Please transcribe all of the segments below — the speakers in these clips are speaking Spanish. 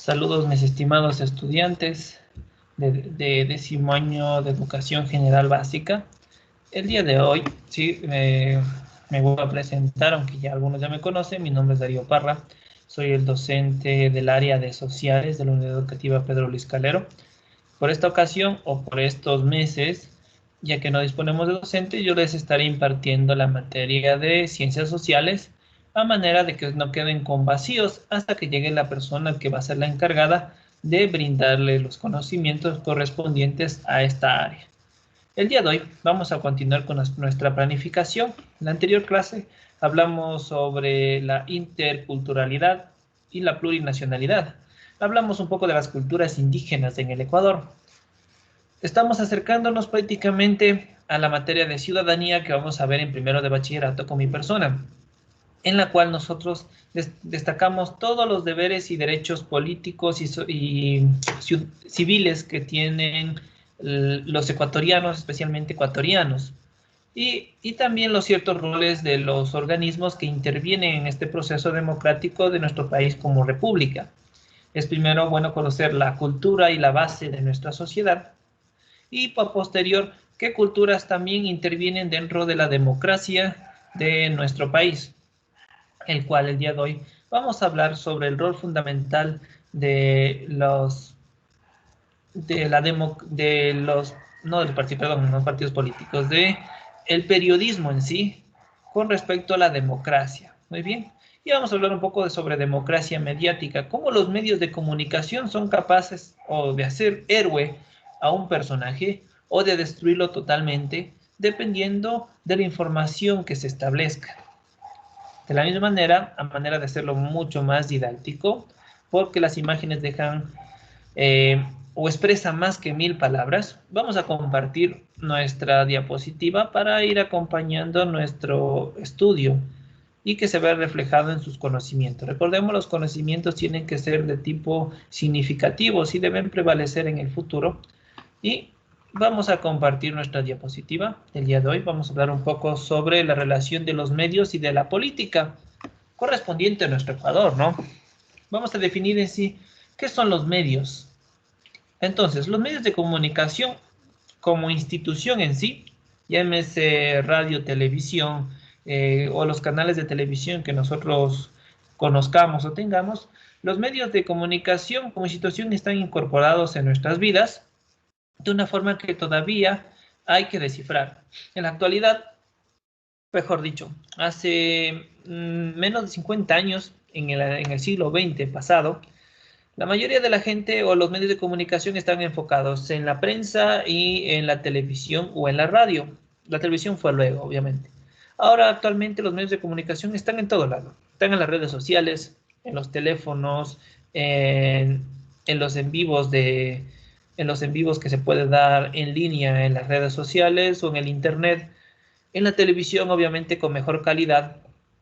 Saludos mis estimados estudiantes de décimo año de Educación General Básica. El día de hoy, sí, me voy a presentar, aunque ya algunos ya me conocen. Mi nombre es Darío Parra, soy el docente del área de sociales de la Unidad Educativa Pedro Luis Calero. Por esta ocasión, o por estos meses, ya que no disponemos de docente, yo les estaré impartiendo la materia de ciencias sociales, a manera de que no queden con vacíos hasta que llegue la persona que va a ser la encargada de brindarle los conocimientos correspondientes a esta área. El día de hoy vamos a continuar con nuestra planificación. En la anterior clase hablamos sobre la interculturalidad y la plurinacionalidad. Hablamos un poco de las culturas indígenas en el Ecuador. Estamos acercándonos prácticamente a la materia de ciudadanía que vamos a ver en primero de bachillerato con mi persona, en la cual nosotros destacamos todos los deberes y derechos políticos y civiles que tienen los ecuatorianos, especialmente ecuatorianos, y también los ciertos roles de los organismos que intervienen en este proceso democrático de nuestro país como república. Es primero bueno conocer la cultura y la base de nuestra sociedad, y por posterior, qué culturas también intervienen dentro de la democracia de nuestro país, el cual el día de hoy vamos a hablar sobre el rol fundamental de los, de la demo, de los, no del partido, perdón, no partidos políticos, de el periodismo en sí con respecto a la democracia. Muy bien. Y vamos a hablar un poco sobre democracia mediática, cómo los medios de comunicación son capaces o de hacer héroe a un personaje o de destruirlo totalmente, dependiendo de la información que se establezca. De la misma manera, a manera de hacerlo mucho más didáctico, porque las imágenes dejan o expresan más que 1000 palabras, vamos a compartir nuestra diapositiva para ir acompañando nuestro estudio y que se vea reflejado en sus conocimientos. Recordemos, los conocimientos tienen que ser de tipo significativo y deben prevalecer en el futuro. Y vamos a compartir nuestra diapositiva del día de hoy. Vamos a hablar un poco sobre la relación de los medios y de la política correspondiente a nuestro Ecuador, ¿no? Vamos a definir en sí qué son los medios. Entonces, los medios de comunicación como institución en sí, llámese radio, televisión, o los canales de televisión que nosotros conozcamos o tengamos, los medios de comunicación como institución están incorporados en nuestras vidas de una forma que todavía hay que descifrar. En la actualidad, mejor dicho, hace menos de 50 años, en el siglo XX pasado, la mayoría de la gente o los medios de comunicación están enfocados en la prensa y en la televisión o en la radio. La televisión fue luego, obviamente. Ahora, actualmente, los medios de comunicación están en todo lado. Están en las redes sociales, en los teléfonos, en los en vivos en los en vivos que se puede dar en línea en las redes sociales o en el internet, en la televisión, obviamente, con mejor calidad,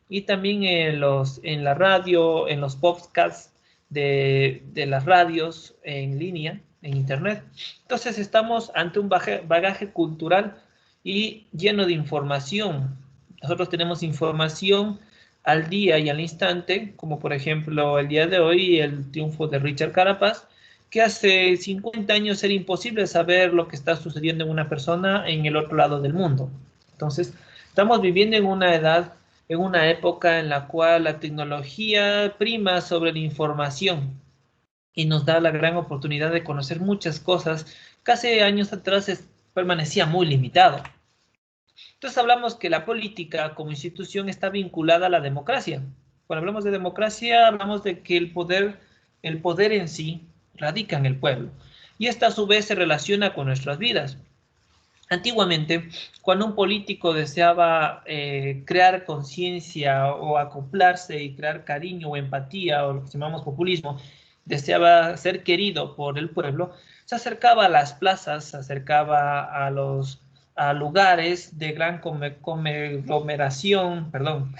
y también en la radio, en los podcasts de las radios en línea, en internet. Entonces estamos ante un bagaje cultural y lleno de información. Nosotros tenemos información al día y al instante, como por ejemplo el día de hoy el triunfo de Richard Carapaz, que hace 50 años era imposible saber lo que está sucediendo en una persona en el otro lado del mundo. Entonces, estamos viviendo en una edad, en una época en la cual la tecnología prima sobre la información y nos da la gran oportunidad de conocer muchas cosas que hace años atrás permanecía muy limitado. Entonces hablamos que la política como institución está vinculada a la democracia. Cuando hablamos de democracia, hablamos de que el poder en sí radica en el pueblo. Y esta a su vez se relaciona con nuestras vidas. Antiguamente, cuando un político deseaba crear conciencia o acoplarse y crear cariño o empatía, o lo que llamamos populismo, deseaba ser querido por el pueblo, se acercaba a las plazas, se acercaba a lugares de gran conglomeración, perdón,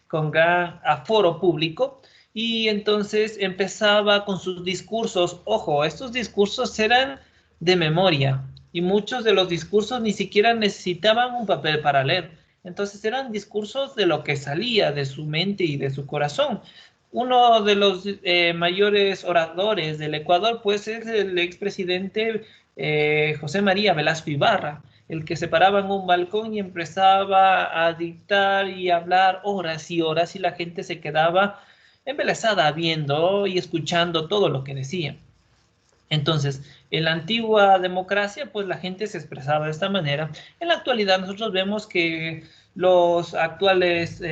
con gran aforo público, y entonces empezaba con sus discursos. Ojo, estos discursos eran de memoria, y muchos de los discursos ni siquiera necesitaban un papel para leer. Entonces eran discursos de lo que salía de su mente y de su corazón. Uno de los mayores oradores del Ecuador, pues, es el expresidente José María Velasco Ibarra, el que se paraba en un balcón y empezaba a dictar y hablar horas y horas y la gente se quedaba embelesada viendo y escuchando todo lo que decía. Entonces, en la antigua democracia, pues la gente se expresaba de esta manera. En la actualidad nosotros vemos que los actuales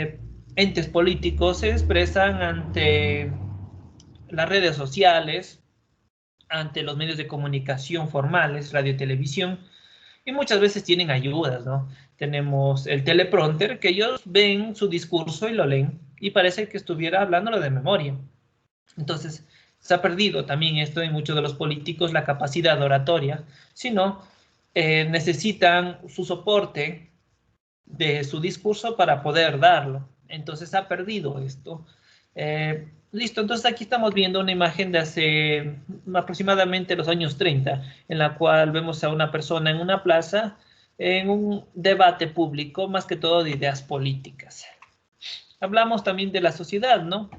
entes políticos se expresan ante las redes sociales, ante los medios de comunicación formales, radio y televisión, y muchas veces tienen ayudas, ¿no? Tenemos el teleprompter, que ellos ven su discurso y lo leen, y parece que estuviera hablándolo de memoria. Entonces, se ha perdido también esto en muchos de los políticos, la capacidad oratoria, sino necesitan su soporte de su discurso para poder darlo. Entonces, ha perdido esto. Listo, entonces aquí estamos viendo una imagen de hace aproximadamente los años 30, en la cual vemos a una persona en una plaza, en un debate público, más que todo de ideas políticas. Hablamos también de la sociedad, ¿no?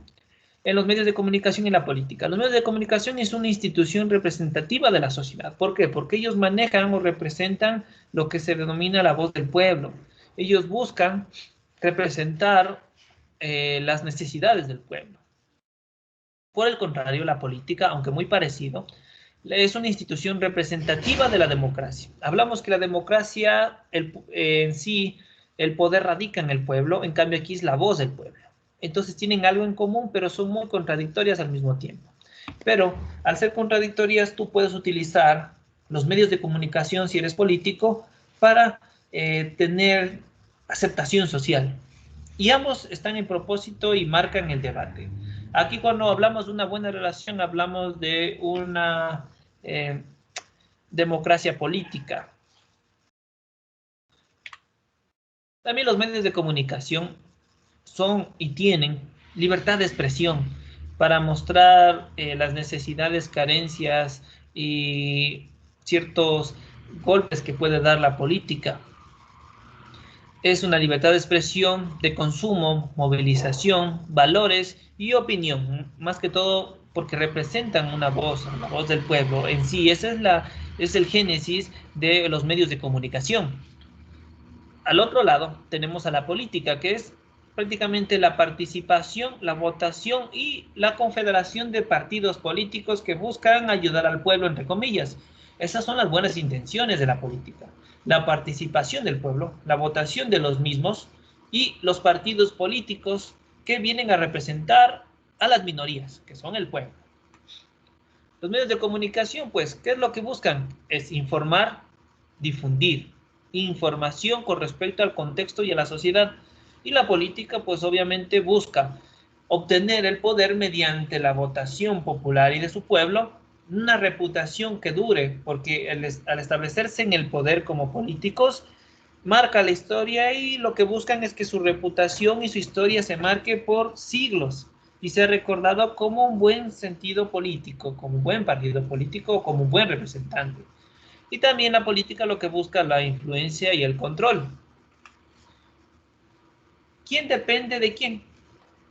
En los medios de comunicación y la política. Los medios de comunicación es una institución representativa de la sociedad. ¿Por qué? Porque ellos manejan o representan lo que se denomina la voz del pueblo. Ellos buscan representar las necesidades del pueblo. Por el contrario, la política, aunque muy parecido, es una institución representativa de la democracia. Hablamos que la democracia en sí, el poder radica en el pueblo, en cambio aquí es la voz del pueblo. Entonces tienen algo en común, pero son muy contradictorias al mismo tiempo. Pero al ser contradictorias, tú puedes utilizar los medios de comunicación, si eres político, para tener aceptación social. Y ambos están en propósito y marcan el debate. Aquí cuando hablamos de una buena relación, hablamos de una democracia política. También los medios de comunicación son y tienen libertad de expresión para mostrar las necesidades, carencias y ciertos golpes que puede dar la política. Es una libertad de expresión, de consumo, movilización, valores y opinión, más que todo porque representan una voz, la voz del pueblo en sí. Esa es el génesis de los medios de comunicación. Al otro lado tenemos a la política, que es prácticamente la participación, la votación y la confederación de partidos políticos que buscan ayudar al pueblo, entre comillas. Esas son las buenas intenciones de la política. La participación del pueblo, la votación de los mismos y los partidos políticos que vienen a representar a las minorías, que son el pueblo. Los medios de comunicación, pues, ¿qué es lo que buscan? Es informar, difundir información con respecto al contexto y a la sociedad. Y la política, pues, obviamente busca obtener el poder mediante la votación popular y de su pueblo, una reputación que dure, porque al establecerse en el poder como políticos, marca la historia y lo que buscan es que su reputación y su historia se marque por siglos y sea recordado como un buen sentido político, como un buen partido político, como un buen representante. Y también la política lo que busca la influencia y el control. ¿Quién depende de quién?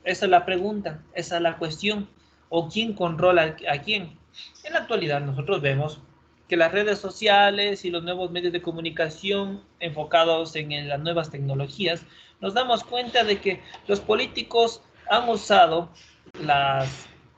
Esa es la pregunta, esa es la cuestión. ¿O quién controla a quién? En la actualidad nosotros vemos que las redes sociales y los nuevos medios de comunicación enfocados en las nuevas tecnologías, nos damos cuenta de que los políticos han usado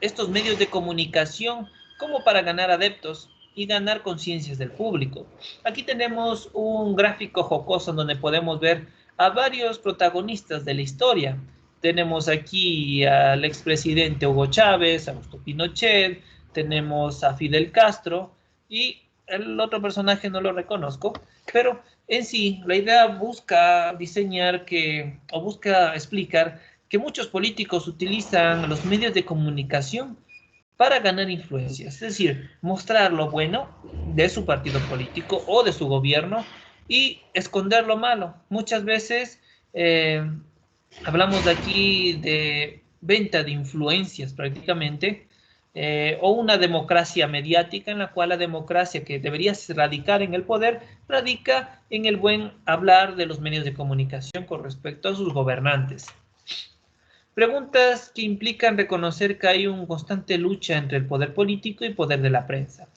estos medios de comunicación como para ganar adeptos y ganar conciencias del público. Aquí tenemos un gráfico jocoso donde podemos ver a varios protagonistas de la historia. Tenemos aquí al expresidente Hugo Chávez, a Augusto Pinochet, tenemos a Fidel Castro y el otro personaje no lo reconozco, pero en sí la idea busca diseñar o busca explicar que muchos políticos utilizan los medios de comunicación para ganar influencia, es decir, mostrar lo bueno de su partido político o de su gobierno y esconder lo malo. Muchas veces hablamos de aquí de venta de influencias prácticamente, o una democracia mediática en la cual la democracia que debería radicar en el poder, radica en el buen hablar de los medios de comunicación con respecto a sus gobernantes. Preguntas que implican reconocer que hay una constante lucha entre el poder político y el poder de la prensa.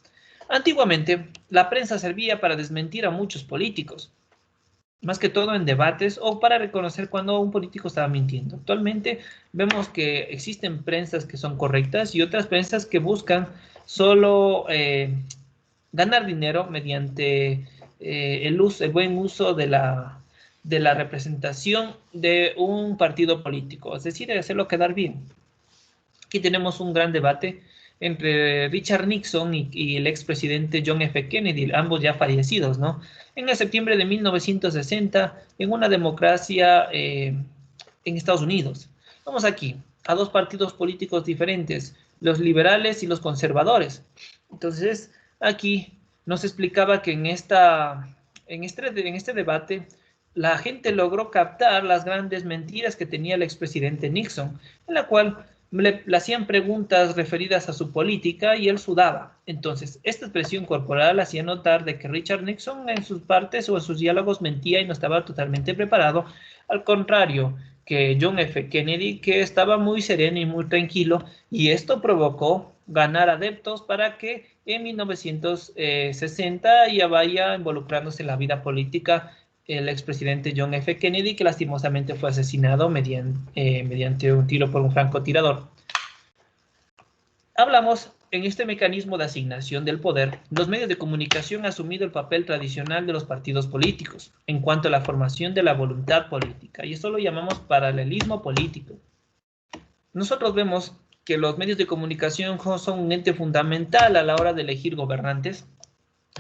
Antiguamente, la prensa servía para desmentir a muchos políticos, más que todo en debates o para reconocer cuando un político estaba mintiendo. Actualmente vemos que existen prensas que son correctas y otras prensas que buscan solo ganar dinero mediante el buen uso de la representación de un partido político, es decir, de hacerlo quedar bien. Aquí tenemos un gran debate entre Richard Nixon y el expresidente John F. Kennedy, ambos ya fallecidos, ¿no? En el septiembre de 1960, en una democracia en Estados Unidos. Vamos aquí, a dos partidos políticos diferentes, los liberales y los conservadores. Entonces, aquí nos explicaba que en este debate, la gente logró captar las grandes mentiras que tenía el expresidente Nixon, en la cual le hacían preguntas referidas a su política y él sudaba. Entonces, esta expresión corporal hacía notar de que Richard Nixon en sus partes o en sus diálogos mentía y no estaba totalmente preparado, al contrario que John F. Kennedy, que estaba muy sereno y muy tranquilo, y esto provocó ganar adeptos para que en 1960 ya vaya involucrándose en la vida política el expresidente John F. Kennedy, que lastimosamente fue asesinado mediante un tiro por un francotirador. Hablamos en este mecanismo de asignación del poder. Los medios de comunicación han asumido el papel tradicional de los partidos políticos en cuanto a la formación de la voluntad política, y esto lo llamamos paralelismo político. Nosotros vemos que los medios de comunicación son un ente fundamental a la hora de elegir gobernantes.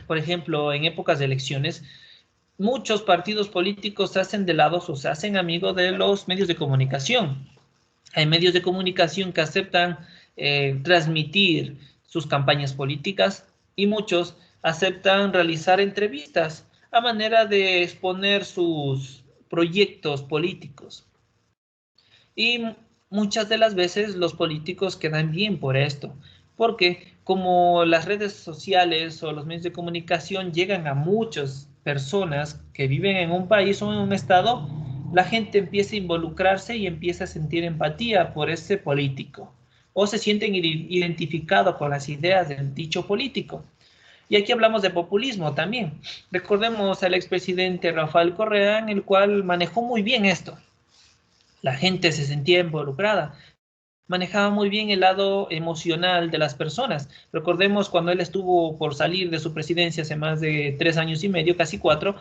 Por ejemplo, en épocas de elecciones, muchos partidos políticos se hacen de lado o se hacen amigos de los medios de comunicación. Hay medios de comunicación que aceptan transmitir sus campañas políticas y muchos aceptan realizar entrevistas a manera de exponer sus proyectos políticos. Y muchas de las veces los políticos quedan bien por esto, porque como las redes sociales o los medios de comunicación llegan a muchas personas que viven en un país o en un estado, la gente empieza a involucrarse y empieza a sentir empatía por ese político, o se sienten identificados con las ideas del dicho político. Y aquí hablamos de populismo también. Recordemos al expresidente Rafael Correa, en el cual manejó muy bien esto. La gente se sentía involucrada, manejaba muy bien el lado emocional de las personas. Recordemos cuando él estuvo por salir de su presidencia hace más de 3 años y medio, casi 4,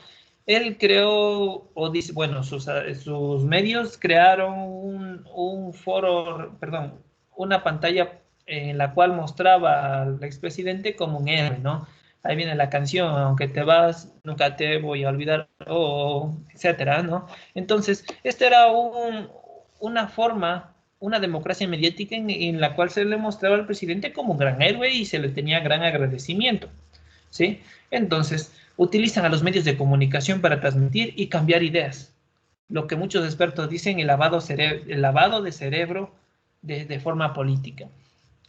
él creó, o dice, bueno, sus medios crearon un foro, perdón, una pantalla en la cual mostraba al expresidente como un héroe, ¿no? Ahí viene la canción, aunque te vas, nunca te voy a olvidar, o etcétera, ¿no? Entonces, esta era una forma, una democracia mediática en la cual se le mostraba al presidente como un gran héroe y se le tenía gran agradecimiento, ¿sí? Entonces, utilizan a los medios de comunicación para transmitir y cambiar ideas. Lo que muchos expertos dicen, el lavado de cerebro de forma política.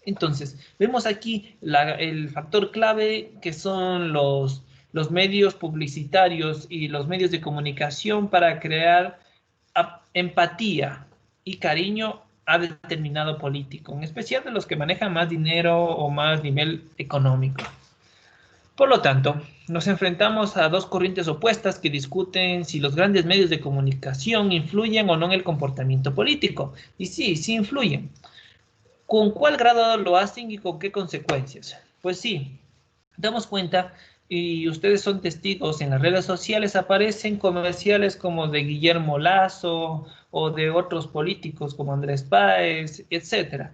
Entonces, vemos aquí el factor clave que son los medios publicitarios y los medios de comunicación para crear empatía y cariño a determinado político, en especial de los que manejan más dinero o más nivel económico. Por lo tanto, nos enfrentamos a dos corrientes opuestas que discuten si los grandes medios de comunicación influyen o no en el comportamiento político. Y sí, sí influyen. ¿Con cuál grado lo hacen y con qué consecuencias? Pues sí, damos cuenta, y ustedes son testigos, en las redes sociales aparecen comerciales como de Guillermo Lasso o de otros políticos como Andrés Páez, etc.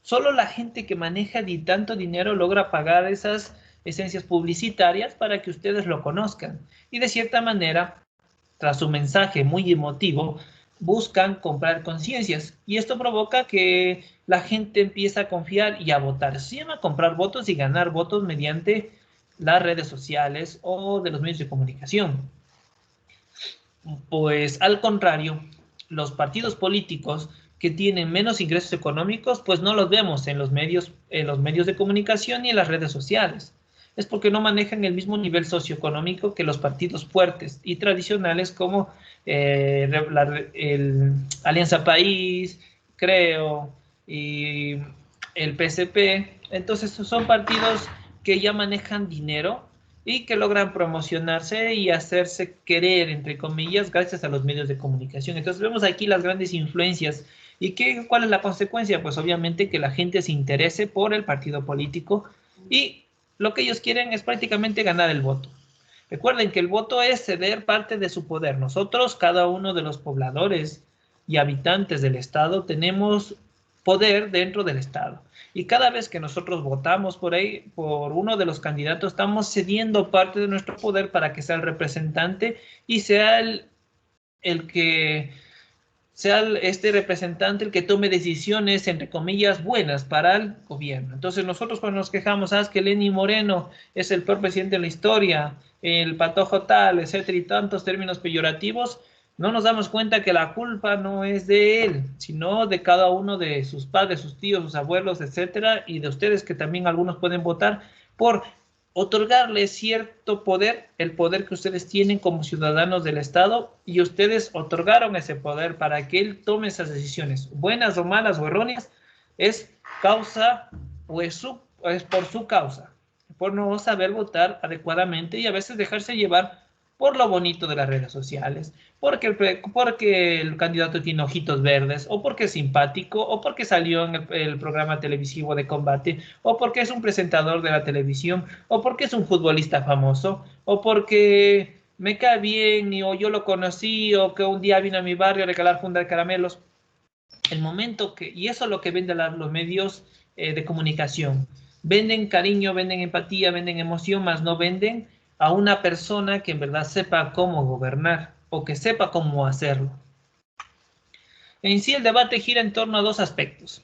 Solo la gente que maneja tanto dinero logra pagar esas esencias publicitarias para que ustedes lo conozcan. Y de cierta manera, tras su mensaje muy emotivo, buscan comprar conciencias. Y esto provoca que la gente empiece a confiar y a votar. Se llama comprar votos y ganar votos mediante las redes sociales o de los medios de comunicación. Pues al contrario, los partidos políticos que tienen menos ingresos económicos, pues no los vemos en los medios de comunicación y en las redes sociales. Es porque no manejan el mismo nivel socioeconómico que los partidos fuertes y tradicionales como el Alianza País, Creo, y el PSP. Entonces son partidos que ya manejan dinero y que logran promocionarse y hacerse querer, entre comillas, gracias a los medios de comunicación. Entonces vemos aquí las grandes influencias. ¿Y cuál es la consecuencia? Pues obviamente que la gente se interese por el partido político y lo que ellos quieren es prácticamente ganar el voto. Recuerden que el voto es ceder parte de su poder. Nosotros, cada uno de los pobladores y habitantes del Estado, tenemos poder dentro del Estado. Y cada vez que nosotros votamos por ahí, por uno de los candidatos, estamos cediendo parte de nuestro poder para que sea el representante y sea el que sea este representante el que tome decisiones, entre comillas, buenas para el gobierno. Entonces nosotros cuando nos quejamos, ¿sabes que Lenín Moreno es el peor presidente de la historia, el patojo tal, etcétera, y tantos términos peyorativos? No nos damos cuenta que la culpa no es de él, sino de cada uno de sus padres, sus tíos, sus abuelos, etcétera, y de ustedes que también algunos pueden votar por otorgarle cierto poder, el poder que ustedes tienen como ciudadanos del Estado, y ustedes otorgaron ese poder para que él tome esas decisiones, buenas o malas o erróneas, es causa o es por su causa, por no saber votar adecuadamente y a veces dejarse llevar por lo bonito de las redes sociales, porque el candidato tiene ojitos verdes, o porque es simpático, o porque salió en el programa televisivo de combate, o porque es un presentador de la televisión, o porque es un futbolista famoso, o porque me cae bien, o yo lo conocí, o que un día vino a mi barrio a regalar funda de caramelos. El momento que, y eso es lo que venden los medios de comunicación. Venden cariño, venden empatía, venden emoción, más no venden a una persona que en verdad sepa cómo gobernar o que sepa cómo hacerlo. En sí el debate gira en torno a dos aspectos.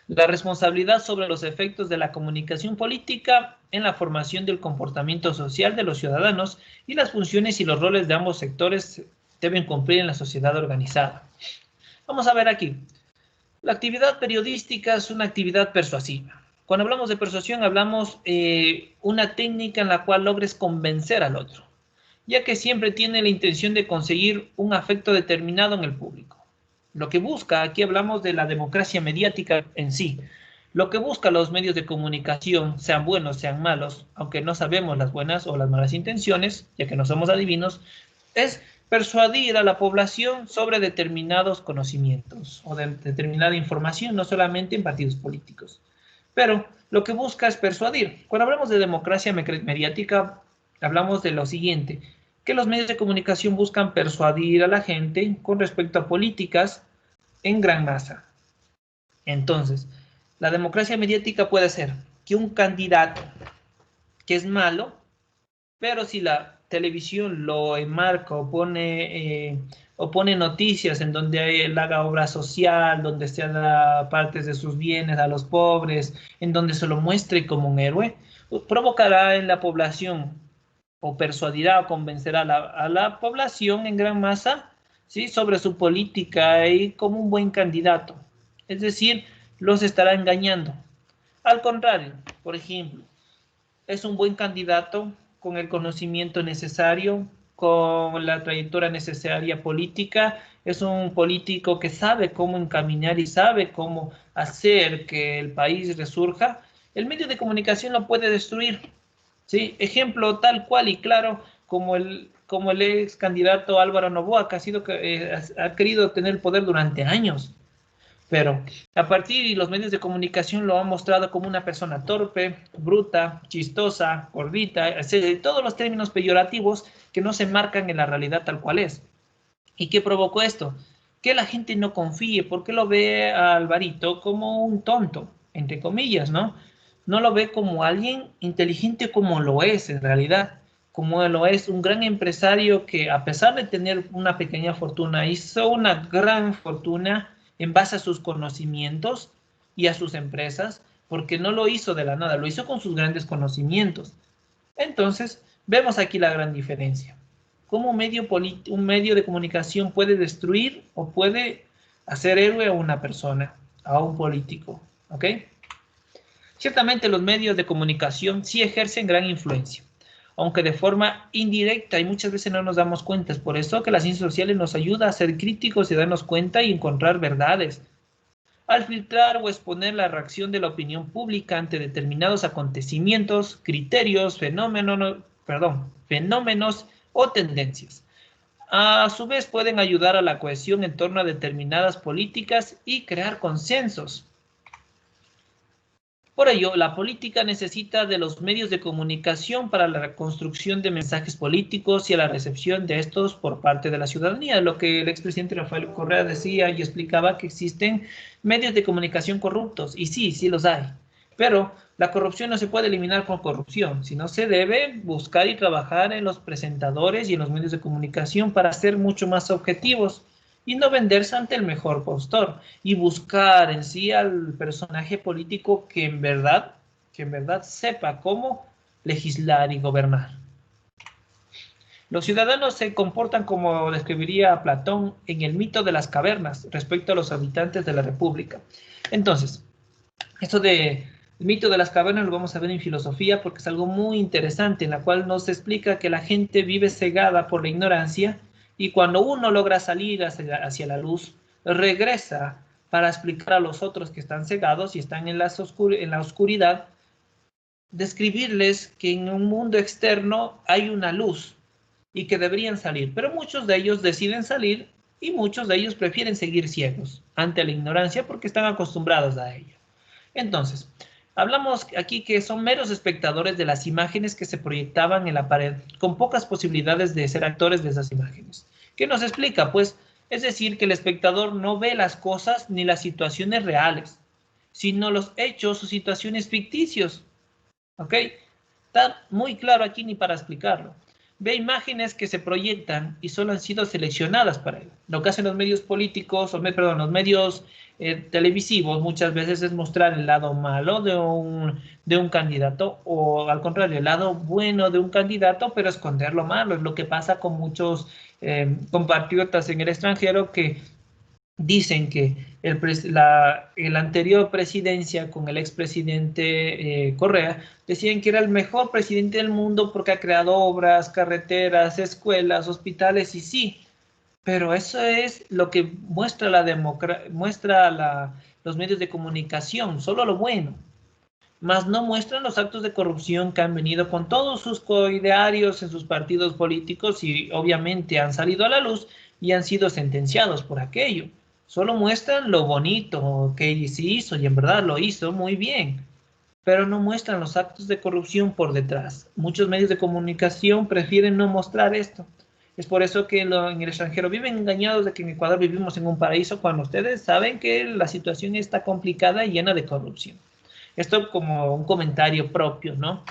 La responsabilidad sobre los efectos de la comunicación política en la formación del comportamiento social de los ciudadanos y las funciones y los roles de ambos sectores deben cumplir en la sociedad organizada. Vamos a ver aquí. La actividad periodística es una actividad persuasiva. Cuando hablamos de persuasión, hablamos una técnica en la cual logres convencer al otro, ya que siempre tiene la intención de conseguir un afecto determinado en el público. Lo que busca, aquí hablamos de la democracia mediática en sí, lo que busca los medios de comunicación, sean buenos, sean malos, aunque no sabemos las buenas o las malas intenciones, ya que no somos adivinos, es persuadir a la población sobre determinados conocimientos o de determinada información, no solamente en partidos políticos. Pero lo que busca es persuadir. Cuando hablamos de democracia mediática, hablamos de lo siguiente, que los medios de comunicación buscan persuadir a la gente con respecto a políticas en gran masa. Entonces, la democracia mediática puede ser que un candidato que es malo, pero si la televisión lo enmarca o pone noticias en donde él haga obra social, donde se haga partes de sus bienes a los pobres, en donde se lo muestre como un héroe, provocará en la población o persuadirá o convencerá a la población en gran masa, ¿sí?, sobre su política y como un buen candidato. Es decir, los estará engañando. Al contrario, por ejemplo, es un buen candidato con el conocimiento necesario, con la trayectoria necesaria política, es un político que sabe cómo encaminar y sabe cómo hacer que el país resurja, el medio de comunicación lo puede destruir. ¿Sí? Ejemplo tal cual y claro como el ex candidato Álvaro Noboa, que ha querido tener el poder durante años. Pero a partir de los medios de comunicación lo han mostrado como una persona torpe, bruta, chistosa, gordita, etc. Todos los términos peyorativos que no se marcan en la realidad tal cual es. ¿Y qué provocó esto? Que la gente no confíe, porque lo ve a Alvarito como un tonto, entre comillas, ¿no? No lo ve como alguien inteligente como lo es en realidad, como lo es un gran empresario que a pesar de tener una pequeña fortuna, hizo una gran fortuna en base a sus conocimientos y a sus empresas, porque no lo hizo de la nada, lo hizo con sus grandes conocimientos. Entonces, vemos aquí la gran diferencia. Cómo un medio de comunicación puede destruir o puede hacer héroe a una persona, a un político, ¿ok? Ciertamente los medios de comunicación sí ejercen gran influencia, aunque de forma indirecta y muchas veces no nos damos cuenta. Es por eso que las ciencias sociales nos ayuda a ser críticos y darnos cuenta y encontrar verdades. al filtrar o exponer la reacción de la opinión pública ante determinados acontecimientos, criterios, fenómenos o tendencias. A su vez pueden ayudar a la cohesión en torno a determinadas políticas y crear consensos. Por ello, la política necesita de los medios de comunicación para la construcción de mensajes políticos y a la recepción de estos por parte de la ciudadanía. Lo que el expresidente Rafael Correa decía y explicaba que existen medios de comunicación corruptos. Y sí, sí los hay. Pero la corrupción no se puede eliminar con corrupción, sino se debe buscar y trabajar en los presentadores y en los medios de comunicación para ser mucho más objetivos y no venderse ante el mejor postor y buscar en sí al personaje político que en verdad sepa cómo legislar y gobernar. Los ciudadanos se comportan como describiría Platón en el mito de las cavernas respecto a los habitantes de la República. Entonces, esto de el mito de las cavernas lo vamos a ver en filosofía porque es algo muy interesante en la cual nos explica que la gente vive cegada por la ignorancia y cuando uno logra salir hacia la luz, regresa para explicar a los otros que están cegados y están en la oscuridad, describirles que en un mundo externo hay una luz y que deberían salir, pero muchos de ellos deciden salir y muchos de ellos prefieren seguir ciegos ante la ignorancia porque están acostumbrados a ella. Entonces, hablamos aquí que son meros espectadores de las imágenes que se proyectaban en la pared, con pocas posibilidades de ser actores de esas imágenes. ¿Qué nos explica? Pues, es decir, que el espectador no ve las cosas ni las situaciones reales, sino los hechos o situaciones ficticios. ¿Ok? Está muy claro aquí ni para explicarlo. Ve imágenes que se proyectan y solo han sido seleccionadas para él. Lo que hacen los medios políticos, los medios televisivos muchas veces es mostrar el lado malo de un candidato o al contrario, el lado bueno de un candidato, pero esconder lo malo. Es lo que pasa con muchos compatriotas en el extranjero que dicen que el anterior presidencia con el expresidente Correa decían que era el mejor presidente del mundo porque ha creado obras, carreteras, escuelas, hospitales y sí, pero eso es lo que muestra los medios de comunicación, solo lo bueno, mas no muestran los actos de corrupción que han venido con todos sus coidearios en sus partidos políticos y obviamente han salido a la luz y han sido sentenciados por aquello. Solo muestran lo bonito que se hizo y en verdad lo hizo muy bien, pero no muestran los actos de corrupción por detrás. Muchos medios de comunicación prefieren no mostrar esto. Es por eso que en el extranjero viven engañados de que en Ecuador vivimos en un paraíso cuando ustedes saben que la situación está complicada y llena de corrupción. Esto como un comentario propio, ¿no?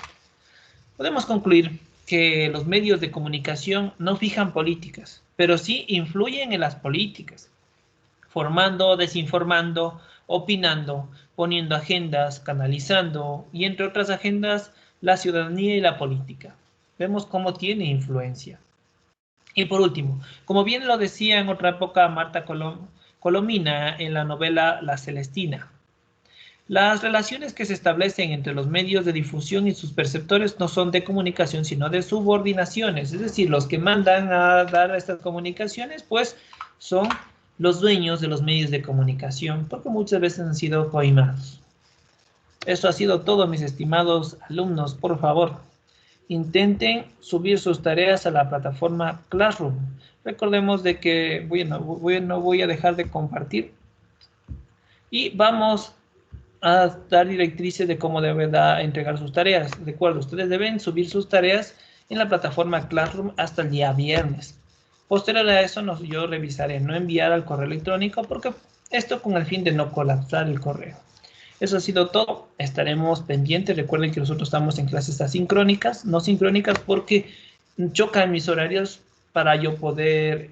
Podemos concluir que los medios de comunicación no fijan políticas, pero sí influyen en las políticas, formando, desinformando, opinando, poniendo agendas, canalizando y entre otras agendas la ciudadanía y la política. Vemos cómo tiene influencia. Y por último, como bien lo decía en otra época Marta Colomina en la novela La Celestina, las relaciones que se establecen entre los medios de difusión y sus perceptores no son de comunicación, sino de subordinaciones. Es decir, los que mandan a dar estas comunicaciones, pues, son los dueños de los medios de comunicación, porque muchas veces han sido coimados. Eso ha sido todo, mis estimados alumnos. Por favor, intenten subir sus tareas a la plataforma Classroom. Recordemos de que, no voy a dejar de compartir. Y vamos a dar directrices de cómo deben entregar sus tareas. Recuerdo, ustedes deben subir sus tareas en la plataforma Classroom hasta el día viernes. Posterior a eso, yo revisaré no enviar al correo electrónico porque esto con el fin de no colapsar el correo. Eso ha sido todo. Estaremos pendientes. Recuerden que nosotros estamos en clases asincrónicas, no sincrónicas porque chocan mis horarios para yo poder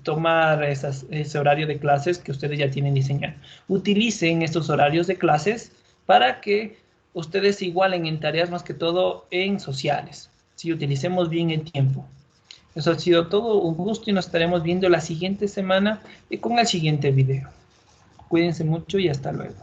tomar ese horario de clases que ustedes ya tienen diseñado. Utilicen estos horarios de clases para que ustedes se igualen en tareas más que todo en sociales. Si utilicemos bien el tiempo. Eso ha sido todo. Un gusto y nos estaremos viendo la siguiente semana y con el siguiente video. Cuídense mucho y hasta luego.